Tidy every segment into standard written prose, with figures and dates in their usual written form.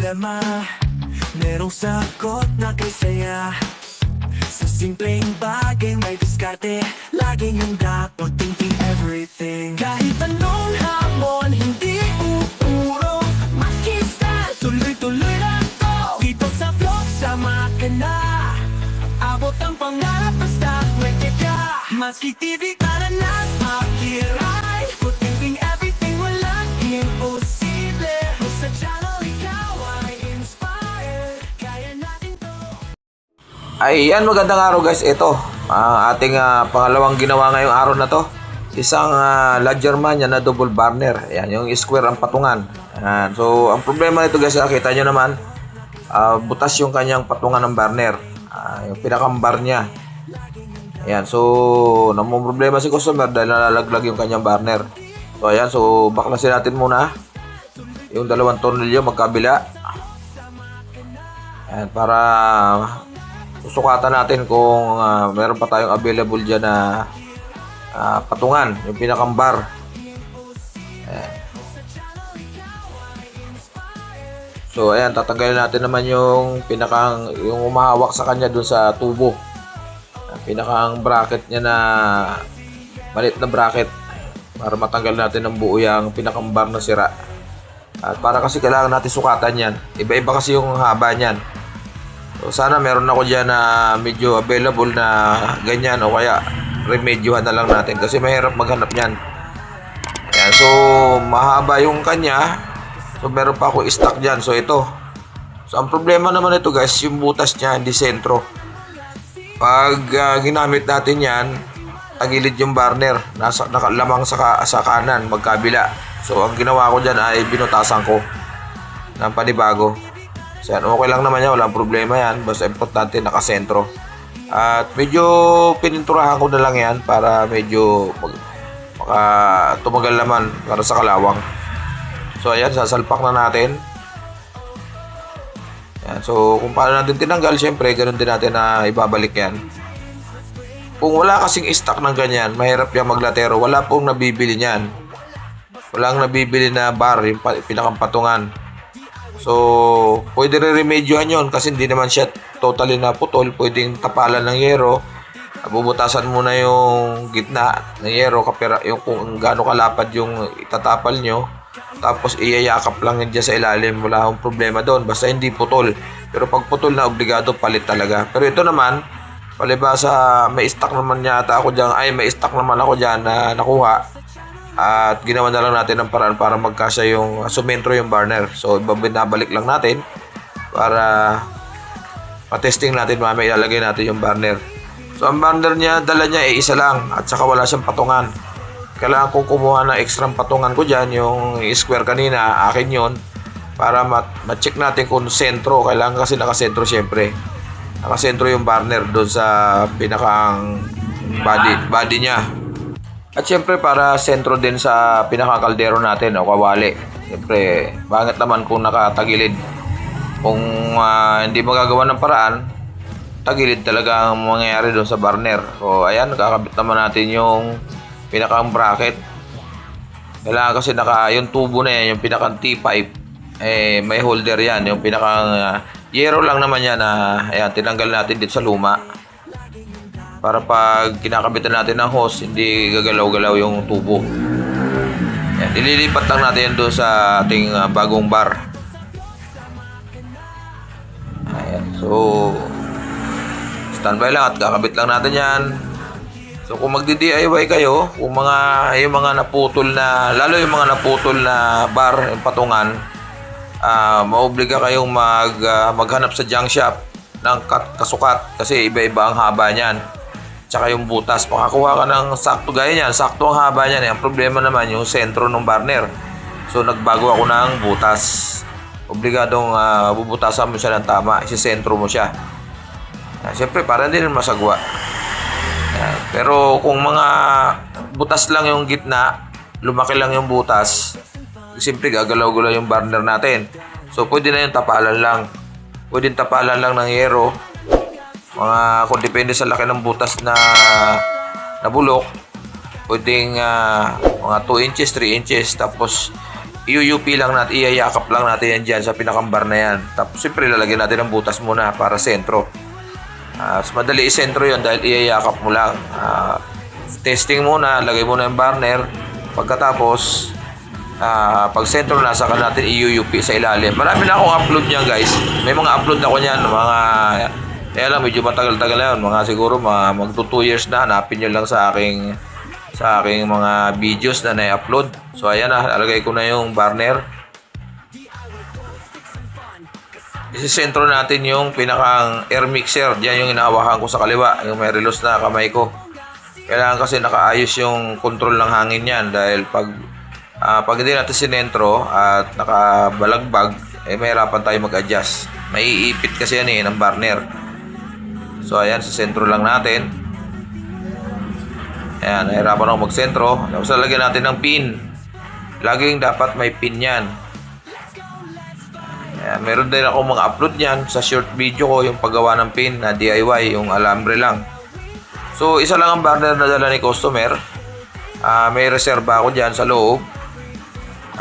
problema, merong sagot na kay saya. Sa simpleng bagay may diskarte, laging handa pag-thinking everything. Kahit anong hamon, hindi uurong makista, tuloy-tuloy lang to. Dito sa vlog, sama ka na. Abot ang pangarap, basta pwede ka. Maski TV ka na nag-akiray, pag-thinking everything, walang imposible. Sa channel, ikaw ay inspired, kaya natin to. Ayan, magandang araw guys. Ito ang ating pangalawang ginawa ngayong araw na to. Isang Lagerman yan na double burner. Ayan, yung square ang patungan. Ayan. So ang problema nito guys, kita nyo naman, butas yung kanyang patungan ng burner, yung pinakambar niya. Ayan, so namang problema si customer dahil nalalaglag yung kanyang burner. So ayan, so baklasin natin muna yung dalawang tornilyo magkabila. Ayan, para susukatan natin kung meron pa tayong available dyan na patungan, yung pinakambar. Ayan. So ayan, tatanggalin natin naman yung yung umahawak sa kanya dun sa tubo. Ang pinakang bracket niya na maliit na bracket, para matanggal natin ng buo yung pinakambar na sira. At para kasi kailangan natin sukatan yan. Iba-iba kasi yung haba niyan. So sana meron ako dyan na medyo available na ganyan, o kaya remedyohan na lang natin kasi mahirap maghanap niyan. Ayan, so mahaba yung kanya. So meron pa ako stock dyan. So ito. So ang problema naman ito guys, yung butas niya hindi sentro. Pag ginamit natin yan, tagilid yung burner, nakalamang sa kanan, magkabila. So ang ginawa ko dyan ay binutasan ko ng panibago. So yan, okay lang naman yan, walang problema yan. Basta importante nakasentro. At medyo pininturahan ko na lang yan para medyo tumagal naman para sa kalawang. So ayan, sasalpak na natin. Yan, so kung paano natin tinanggal, syempre ganun din natin na ibabalik yan. Kung wala kasing stock ng ganyan, mahirap yung maglatero. Wala pong nabibili niyan. Walang nabibili na bar, yung pinakampatungan. So pwede re-remedyohan yun kasi hindi naman siya totally na putol. Pwedeng tapalan ng yero, bubutasan muna yung gitna ng yero, yung kung gaano kalapad yung itatapal nyo, tapos iyayakap lang yun dyan sa ilalim. Wala akong problema doon, basta hindi putol. Pero pag putol na, obligado palit talaga. Pero ito naman, palibasa may stock naman yata ako dyan, may stock naman ako dyan na nakuha. At ginawa na lang natin ng paraan para magkasya yung sumentro yung burner. So binabalik lang natin para matesting natin, mamaya ilalagay natin yung burner. So ang burner niya, dala niya isa lang at saka wala siyang patungan. Kailangan kong kumuha ng extra patungan ko dyan, yung square kanina, akin yon, para ma-check natin kung sentro. Kailangan kasi nakasentro syempre. Nakasentro yung burner doon sa pinakang body niya. At syempre para sentro din sa pinakakaldero natin o kawali. Syempre, bakit naman kung nakatagilid? Kung hindi magagawa ng paraan, tagilid talaga ang mangyayari doon sa burner. So ayan, nakakabit naman natin yung pinakang bracket. Kailangan kasi yung tubo na yan, yung pinakang T-pipe, may holder yan. Yung pinakang yero lang naman yan na ayan, tinanggal natin dito sa luma. Para pag kinakabitan natin ng hose, hindi gagalaw-galaw yung tubo. Ayan, ililipat lang natin doon sa ating bagong bar. Ayan, so standby lang at kakabit lang natin yan. So kung magdi-DIY kayo, kung yung mga naputol na, lalo yung mga naputol na bar, yung patungan, maobliga kayong maghanap sa junk shop ng kasukat kasi iba-iba ang haba niyan. Tsaka yung butas, makakuha ka ng sakto gaya niyan, sakto ang haba niyan. Ang problema naman yung sentro ng burner. So nagbago ako ng butas. Obligadong bubutasan mo siya ng tama, isisentro mo siya. Siyempre para hindi rin masagwa. Pero kung mga butas lang yung gitna, lumaki lang yung butas, siyempre gagalaw-galaw yung burner natin. So pwede na yung tapalan lang. Pwede tapalan lang ng yero. Kung depende sa laki ng butas na bulok, pwedeng mga 2 inches, 3 inches, tapos iuup lang natin, iyayakap lang natin yan dyan sa pinakambar na yan. Tapos siyempre lalagyan natin ng butas muna para sentro. Mas madali isentro yun dahil iyayakap mo lang. Testing muna, lagay muna yung burner. Pagkatapos, pag sentro na, saka natin iuup sa ilalim. Marami na akong upload niyan guys. May mga upload ako niyan, mga... Kaya lang, medyo matagal-tagal na yun. Mga siguro, magto 2 years na. Hanapin nyo lang sa aking mga videos na na-upload. So, ayan na. Alagay ko na yung burner. Isisentro natin yung pinakang air mixer. Diyan yung inahawakan ko sa kaliwa. Yung may relos na kamay ko. Kailangan kasi nakaayos yung control ng hangin yan. Dahil pag hindi natin sinentro at nakabalagbag, mahirapan tayo mag-adjust. Maiipit kasi yan ng burner. So, ayan, sa sentro lang natin. Ayan, nahirapan ako mag-sentro. Tapos, lalagyan natin ng pin. Laging dapat may pin yan. Ayan, meron din ako mga upload yan sa short video ko, yung paggawa ng pin na DIY, yung alambre lang. So, isa lang ang burner na dala ni customer. May reserba ako dyan sa loob.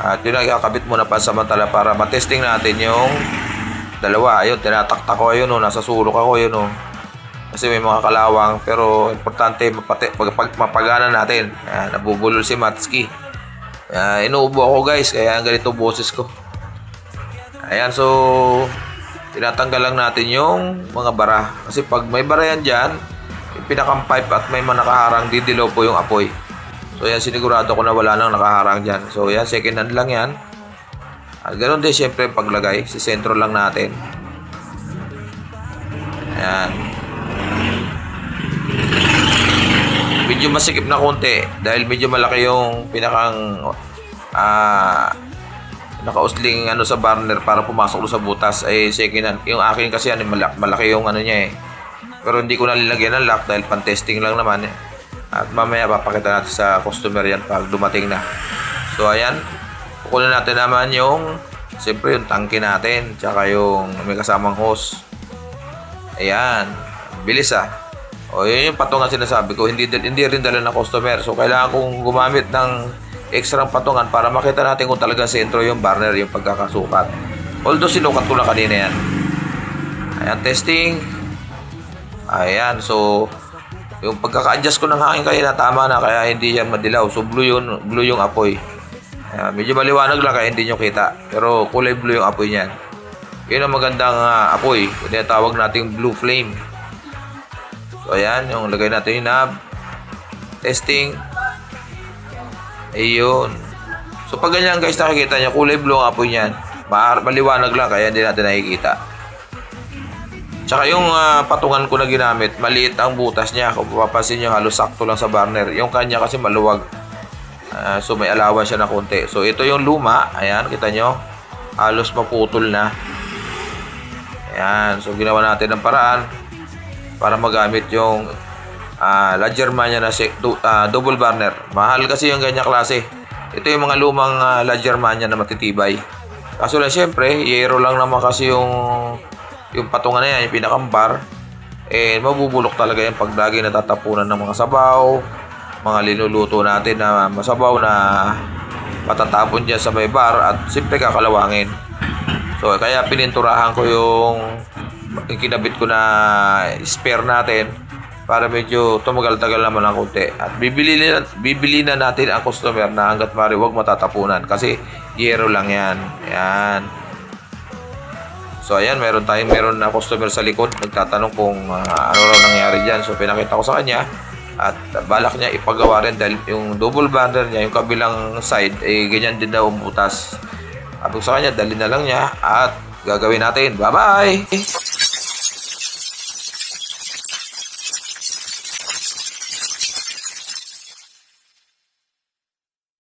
At yun, nakakabit muna pansamantala para matesting natin yung dalawa. Ayun, tinataktak ko yun, nasa sulok ako yun. Kasi may mga kalawang, pero importante mapagana natin. Nabubulol si Matski. Inuubo ako guys, kaya ganito boses ko. Ayan, so tinatanggal lang natin yung mga bara. Kasi pag may bara yan dyan, yung pinakang pipe at may mga nakaharang, didilaw po yung apoy. So yan, sinigurado ko na wala nang nakaharang dyan. So yan, second hand lang yan. At ganoon din syempre paglagay, si sentro lang natin. Ayan. Medyo masikip na konti dahil medyo malaki yung pinakang nakausling sa burner para pumasok sa butas ay second hand. Yung akin kasi malaki yung niya pero hindi ko nalilagyan ng lock dahil pan-testing lang naman at mamaya papakita natin sa customer yan pag dumating na. So ayan, kukunin natin naman yung siyempre yung tangke natin tsaka yung may kasamang hose. Ayan, bilis o yun yung patungan sinasabi ko, hindi rin dala ng customer. So kailangan kong gumamit ng extra patungan para makita natin kung talaga sentro yung burner, yung pagkakasukat. Although sinukat ko na kanina yan. Ayan, testing. Ayan, so yung pagkaka-adjust ko ng hangin kanina tama na, kaya hindi yan madilaw. So blue yung apoy. Ayan, medyo maliwanag lang kaya hindi nyo kita, pero kulay blue yung apoy niyan. Yun ang magandang apoy. Yung tawag nating blue flame. So, ayan, yung lagay natin yung knob. Testing. Ayun. So, pag ganyan guys, nakikita nyo, kulay blue ang apoy niyan. Maliwanag lang, kaya hindi natin nakikita. Tsaka yung patungan ko na ginamit, maliit ang butas niya. Kung papapansin nyo, halos sakto lang sa burner. Yung kanya kasi maluwag. So, may allowance siya na konti. So, ito yung luma. Ayan, kita nyo. Halos maputol na. Ayan. So, ginawa natin ng paraan para magamit yung La Germania na double burner. Mahal kasi yung ganyan klase. Ito yung mga lumang La Germania na matitibay. Kaso lang syempre, yero lang naman kasi yung patungan na yan, yung pinakambar. Mabubulok talaga yan pag lagi natatapunan ng mga sabaw, mga linuluto natin na masabaw na matatapon dyan sa may bar at simple kakalawangin. So kaya pininturahan ko yung kinabit ko na spare natin para medyo tumagal-tagal naman ng konti. At bibili na natin ang customer na hanggat maaari huwag matatapunan kasi yero lang yan. Ayan. So ayan, meron na customer sa likod nagtatanong kung ano raw nangyari dyan. So pinakita ko sa kanya at balak niya ipagawa rin dahil yung double burner niya, yung kabilang side, ganyan din daw ang butas. Sabi ko sa kanya, dali na lang niya at gagawin natin. Bye-bye!